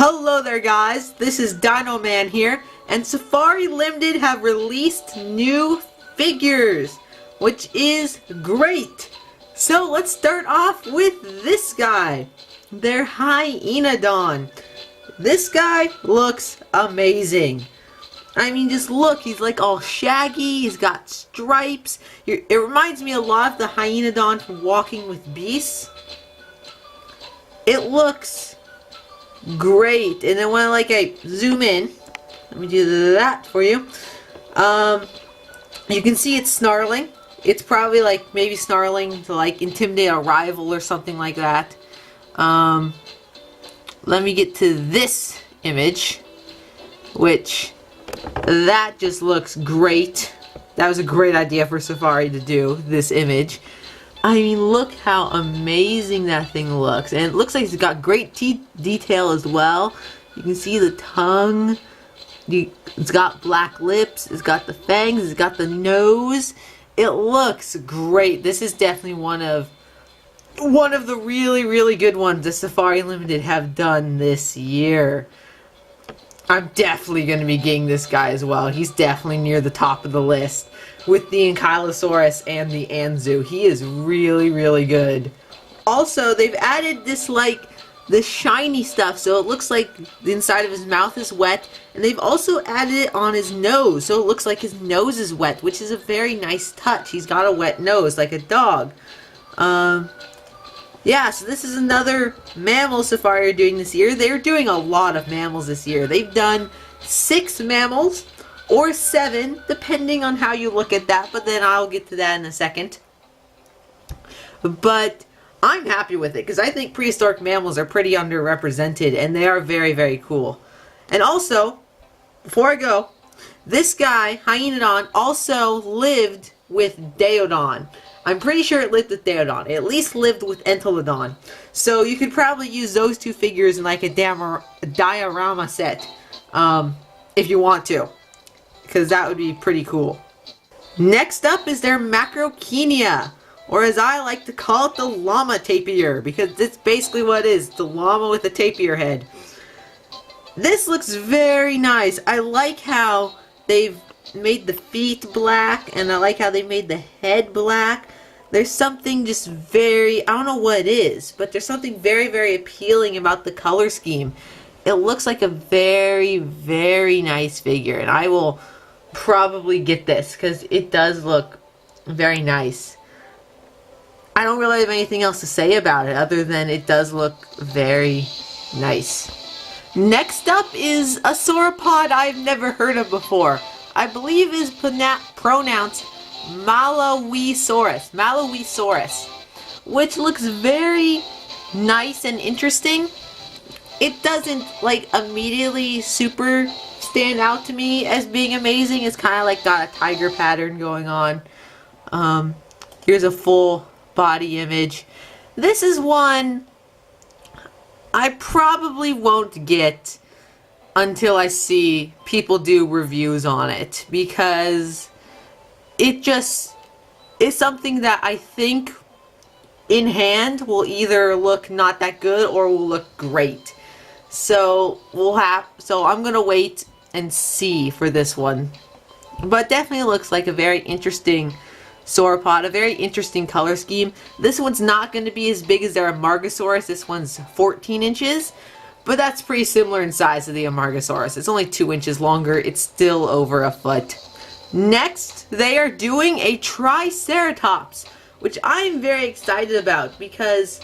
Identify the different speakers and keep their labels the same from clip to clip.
Speaker 1: Hello there guys, this is Dino Man here, and Safari Ltd have released new figures, which is great. So let's start off with this guy, their Hyaenodon. This guy looks amazing. I mean, just look, he's like all shaggy, he's got stripes. It reminds me a lot of the Hyaenodon from Walking with Beasts. It looks great. And then when I zoom in, let me do that for you. You can see it's snarling. It's probably maybe snarling to intimidate a rival or something like that. Let me get to this image, which that just looks great. That was a great idea for Safari to do this image. I mean, look how amazing that thing looks. And it looks like it's got great teeth detail as well. You can see the tongue. It's got black lips. It's got the fangs. It's got the nose. It looks great. This is definitely one of the really good ones that Safari Ltd have done this year. I'm definitely going to be getting this guy as well. He's definitely near the top of the list with the Ankylosaurus and the Anzu. He is really good. Also, they've added this the shiny stuff, so it looks like the inside of his mouth is wet, and they've also added it on his nose, so it looks like his nose is wet, which is a very nice touch. He's got a wet nose like a dog. Yeah, so this is another mammal Safari are doing this year. They're doing a lot of mammals this year. They've done 6 mammals, or 7, depending on how you look at that, but then I'll get to that in a second. But I'm happy with it, because I think prehistoric mammals are pretty underrepresented, and they are very cool. And also, before I go, this guy, Hyaenodon, also lived with Dimetrodon. I'm pretty sure it lived with Dimetrodon. It at least lived with Entelodon. So you could probably use those two figures in a diorama set, if you want to, because that would be pretty cool. Next up is their Macrauchenia, or as I like to call it, the llama tapir, because it's basically what it is, the llama with a tapir head. This looks very nice. I like how they've made the feet black, and I like how they made the head black. There's something just I don't know what it is, but there's something very appealing about the color scheme. It looks like a very nice figure, and I will probably get this because it does look very nice. I don't really have anything else to say about it other than it does look very nice. Next up is a sauropod I've never heard of before. I believe is pronounced Malawisaurus, which looks very nice and interesting. It doesn't immediately super stand out to me as being amazing. It's kind of got a tiger pattern going on. Here's a full body image. This is one I probably won't get until I see people do reviews on it, because it just is something that I think in hand will either look not that good or will look great. So I'm gonna wait and see for this one. But definitely looks like a very interesting sauropod, a very interesting color scheme. This one's not going to be as big as their Amargasaurus. This one's 14 inches. But that's pretty similar in size to the Amargasaurus. It's only 2 inches longer. It's still over a foot. Next, they are doing a Triceratops, which I'm very excited about because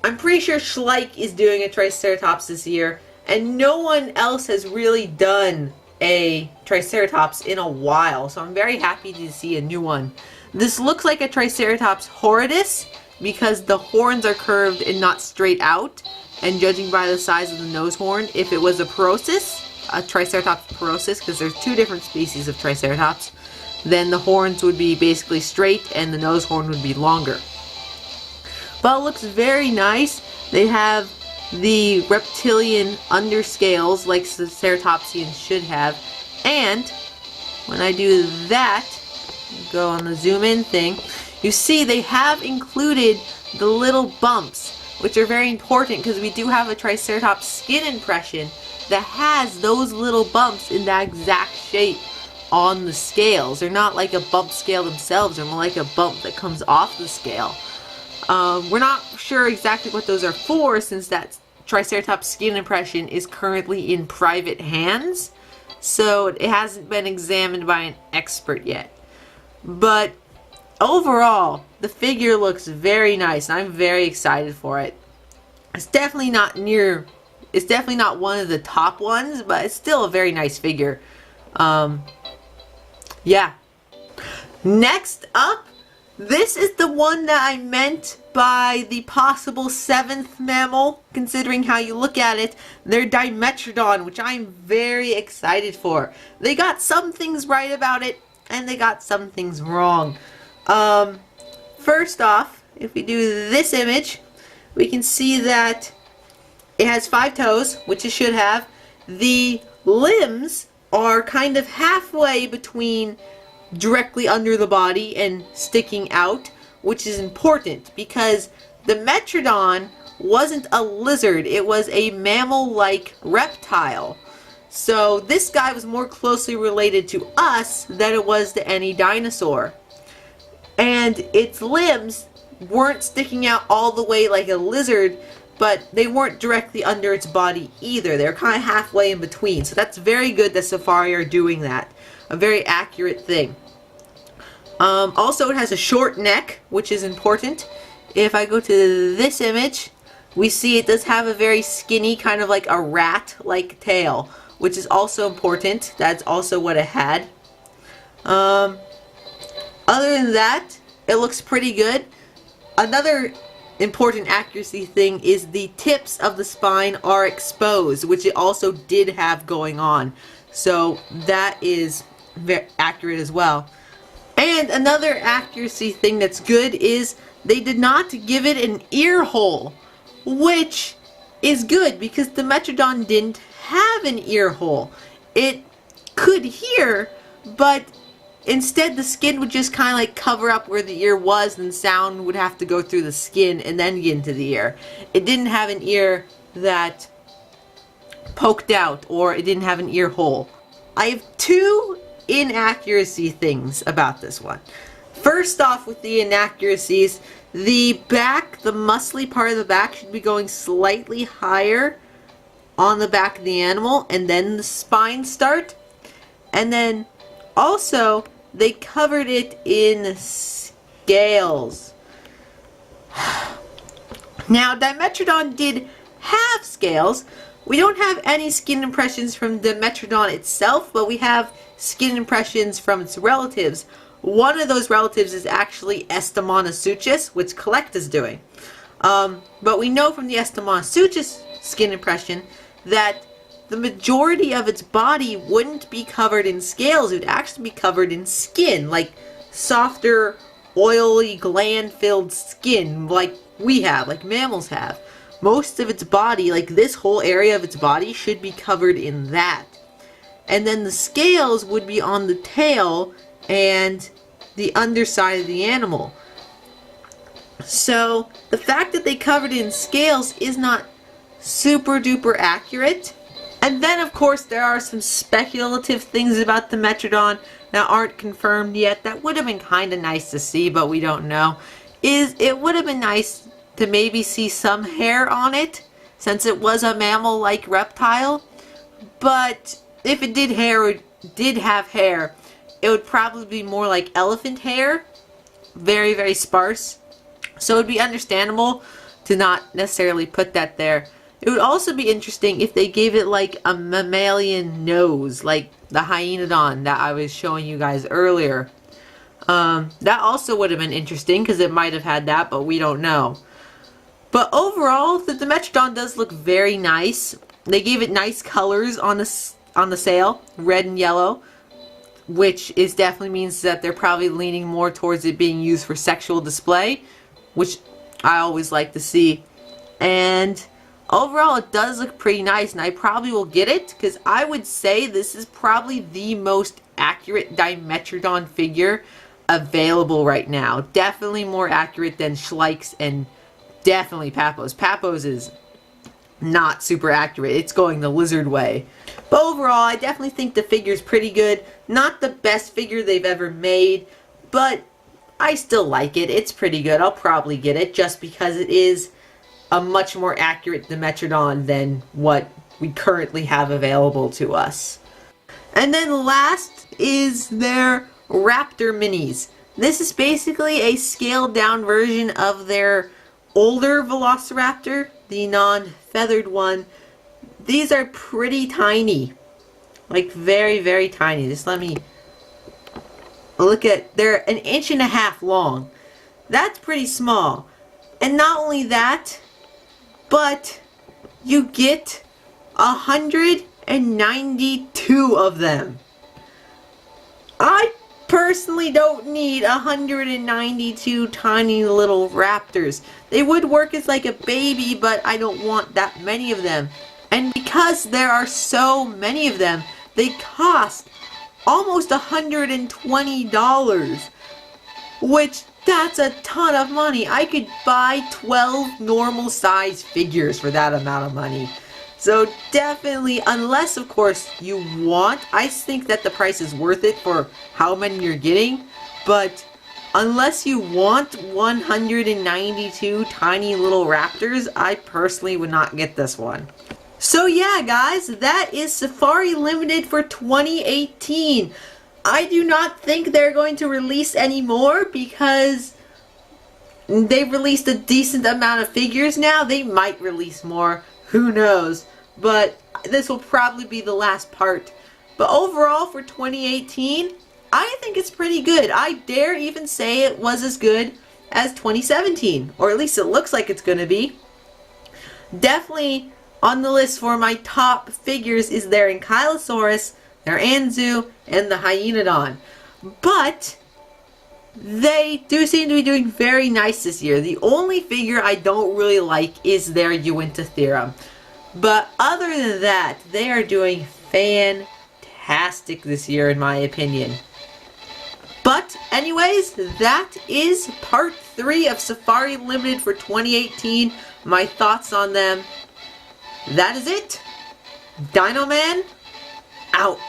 Speaker 1: I'm pretty sure Schleich is doing a Triceratops this year, and no one else has really done a Triceratops in a while, so I'm very happy to see a new one. This looks like a Triceratops horridus because the horns are curved and not straight out, and judging by the size of the nose horn, if it was a Triceratops porosus, because there's 2 different species of Triceratops, then the horns would be basically straight and the nose horn would be longer. But it looks very nice. They have the reptilian underscales like Ceratopsians should have, and when I do that, go on the zoom in thing, you see they have included the little bumps which are very important because we do have a Triceratops skin impression that has those little bumps in that exact shape on the scales. They're not like a bump scale themselves, they're more like a bump that comes off the scale. We're not sure exactly what those are for, since that Triceratops skin impression is currently in private hands, so it hasn't been examined by an expert yet. But overall, the figure looks very nice, and I'm very excited for it. It's definitely not one of the top ones, but it's still a very nice figure. Yeah. Next up, this is the one that I meant by the possible 7th mammal, considering how you look at it. They're Dimetrodon, which I'm very excited for. They got some things right about it, and they got some things wrong. First off, if we do this image, we can see that it has 5 toes, which it should have. The limbs are kind of halfway between directly under the body and sticking out, which is important because the Dimetrodon wasn't a lizard, it was a mammal-like reptile. So this guy was more closely related to us than it was to any dinosaur. And its limbs weren't sticking out all the way like a lizard, but they weren't directly under its body either. They're kind of halfway in between. So that's very good that Safari are doing that. A very accurate thing. Also, it has a short neck, which is important. If I go to this image, we see it does have a very skinny, kind of like a rat-like tail, which is also important. That's also what it had. Other than that, it looks pretty good. Another important accuracy thing is the tips of the spine are exposed, which it also did have going on. So that is very accurate as well. And another accuracy thing that's good is they did not give it an ear hole, which is good because the Dimetrodon didn't have an ear hole. It could hear, but instead the skin would just kind of like cover up where the ear was, and sound would have to go through the skin and then get into the ear. It didn't have an ear that poked out, or it didn't have an ear hole. I have 2 inaccuracy things about this one. First off, with the inaccuracies, the back, the muscly part of the back should be going slightly higher on the back of the animal, and then the spine start. And then also, they covered it in scales. Now, Dimetrodon did have scales. We don't have any skin impressions from Dimetrodon itself, but we have skin impressions from its relatives. One of those relatives is actually Hyaenodon, which Collect is doing. But we know from the Hyaenodon skin impression that the majority of its body wouldn't be covered in scales. It would actually be covered in skin, like softer, oily, gland-filled skin, like we have, like mammals have. Most of its body, like this whole area of its body, should be covered in that. And then the scales would be on the tail and the underside of the animal. So the fact that they covered it in scales is not super duper accurate. And then of course there are some speculative things about the Dimetrodon that aren't confirmed yet that would have been kind of nice to see, but we don't know. It would have been nice to maybe see some hair on it, since it was a mammal-like reptile. But if it did have hair, it would probably be more like elephant hair, very, very sparse. So it would be understandable to not necessarily put that there. It would also be interesting if they gave it like a mammalian nose, like the Hyaenodon that I was showing you guys earlier. That also would have been interesting because it might have had that, but we don't know. But overall, the Dimetrodon does look very nice. They gave it nice colors on the sail, red and yellow, which definitely means that they're probably leaning more towards it being used for sexual display, which I always like to see. And overall, it does look pretty nice, and I probably will get it because I would say this is probably the most accurate Dimetrodon figure available right now. Definitely more accurate than Schleich's and definitely Papo's. Papo's is not super accurate. It's going the lizard way. But overall, I definitely think the figure's pretty good. Not the best figure they've ever made, but I still like it. It's pretty good. I'll probably get it just because it is a much more accurate Dimetrodon than what we currently have available to us. And then last is their Raptor minis. This is basically a scaled down version of their older Velociraptor, the non-feathered one. These are pretty tiny. Like very, very tiny. Just let me look at, they're 1.5 inches long. That's pretty small. And not only that, but you get 192 of them. I personally don't need 192 tiny little raptors. They would work as like a baby, but I don't want that many of them. And because there are so many of them, they cost almost $120, which that's a ton of money. I could buy 12 normal size figures for that amount of money. So definitely, unless of course you want, I think that the price is worth it for how many you're getting, but unless you want 192 tiny little raptors, I personally would not get this one. So yeah guys, that is Safari Limited for 2018. I do not think they're going to release any more because they've released a decent amount of figures now. They might release more, who knows, but this will probably be the last part. But overall for 2018, I think it's pretty good. I dare even say it was as good as 2017, or at least it looks like it's going to be. Definitely on the list for my top figures is their Ankylosaurus, their Anzu, and the Hyaenodon. But they do seem to be doing very nice this year. The only figure I don't really like is their Uintatherum. But other than that, they are doing fantastic this year in my opinion. But anyways, that is part 3 of Safari Limited for 2018. My thoughts on them. That is it. Dino Man, out.